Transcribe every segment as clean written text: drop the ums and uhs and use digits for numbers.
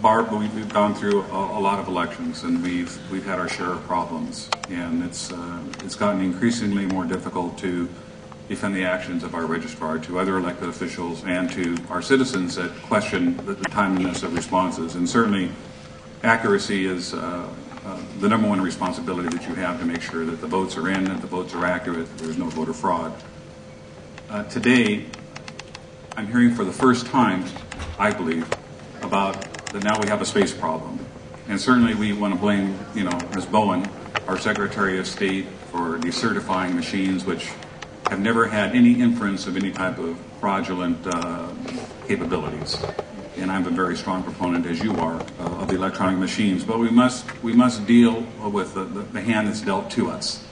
Barb, we've gone through a lot of elections, and we've had our share of problems, and it's gotten increasingly more difficult to defend the actions of our registrar to other elected officials and to our citizens that question the timeliness of responses. And certainly, accuracy is the number one responsibility that you have to make sure that the votes are in, that the votes are accurate, that there's no voter fraud. Today, I'm hearing for the first time, I believe, about that now we have a space problem. And certainly we want to blame, Ms. Bowen, our Secretary of State, for decertifying machines which have never had any inference of any type of fraudulent capabilities. And I'm a very strong proponent, as you are, of the electronic machines. But we must deal with the hand that's dealt to us.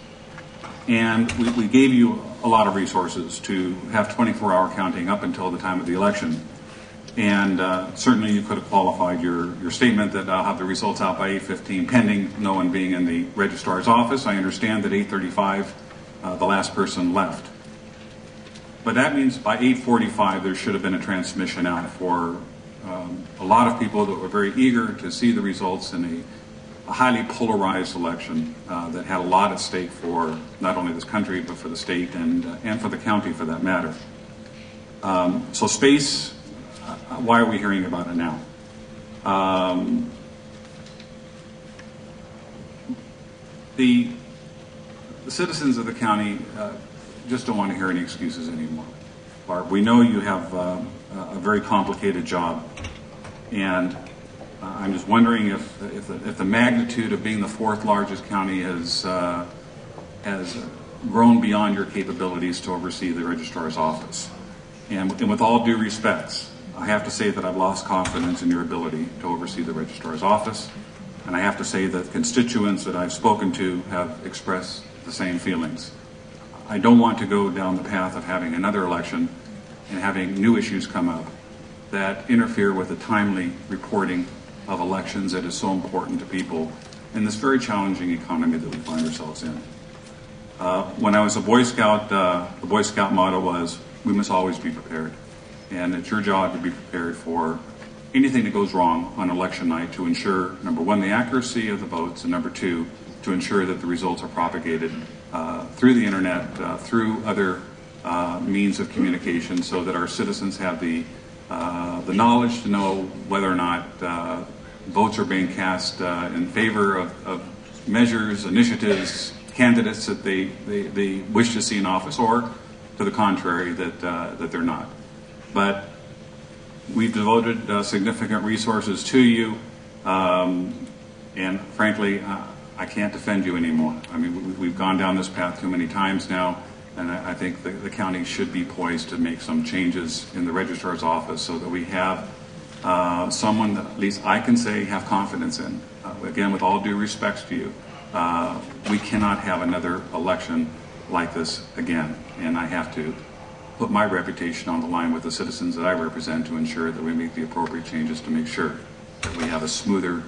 And we gave you a lot of resources to have 24-hour counting up until the time of the election. And certainly you could have qualified your statement that I'll have the results out by 8:15, pending no one being in the registrar's office. I understand that 8:35, the last person left. But that means by 8:45 there should have been a transmission out for a lot of people that were very eager to see the results in a highly polarized election that had a lot at stake for not only this country but for the state and for the county for that matter. So space, why are we hearing about it now? The citizens of the county just don't want to hear any excuses anymore. Barb, we know you have a very complicated job, and I'm just wondering if the magnitude of being the fourth largest county has grown beyond your capabilities to oversee the registrar's office. And with all due respects, I have to say that I've lost confidence in your ability to oversee the registrar's office, and I have to say that constituents that I've spoken to have expressed the same feelings. I don't want to go down the path of having another election and having new issues come up that interfere with the timely reporting of elections that is so important to people in this very challenging economy that we find ourselves in. When I was a Boy Scout, the Boy Scout motto was, we must always be prepared. And it's your job to be prepared for anything that goes wrong on election night to ensure, number one, the accuracy of the votes, and number two, to ensure that the results are propagated through the internet, through other means of communication, so that our citizens have the knowledge to know whether or not votes are being cast in favor of measures, initiatives, candidates that they wish to see in office, or to the contrary, that they're not. But we've devoted significant resources to you, and frankly, I can't defend you anymore. I mean, we've gone down this path too many times now, and I think the county should be poised to make some changes in the registrar's office so that we have someone that at least I can say have confidence in. Again, with all due respects to you, we cannot have another election like this again, and I have to put my reputation on the line with the citizens that I represent to ensure that we make the appropriate changes to make sure that we have a smoother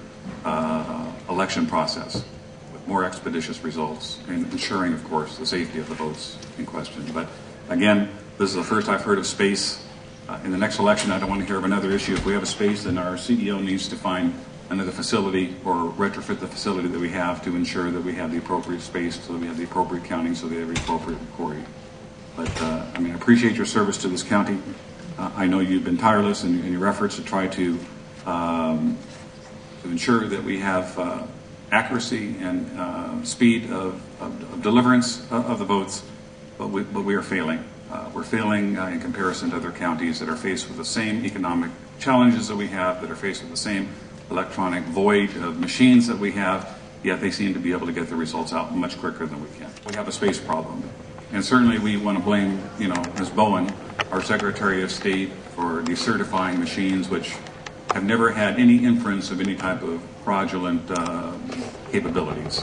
election process with more expeditious results, and ensuring, of course, the safety of the votes in question. But again, this is the first I've heard of space. In the next election, I don't want to hear of another issue. If we have a space, then our CEO needs to find another facility or retrofit the facility that we have to ensure that we have the appropriate space, so that we have the appropriate counting, so that we have the appropriate recording. But I appreciate your service to this county. I know you've been tireless in your efforts to try to ensure that we have accuracy and speed of deliverance of the votes, but we are failing. We're failing in comparison to other counties that are faced with the same economic challenges that we have, that are faced with the same electronic void of machines that we have, yet they seem to be able to get the results out much quicker than we can. We have a space problem. And certainly we want to blame, Ms. Bowen, our Secretary of State, for decertifying machines which have never had any inference of any type of fraudulent capabilities.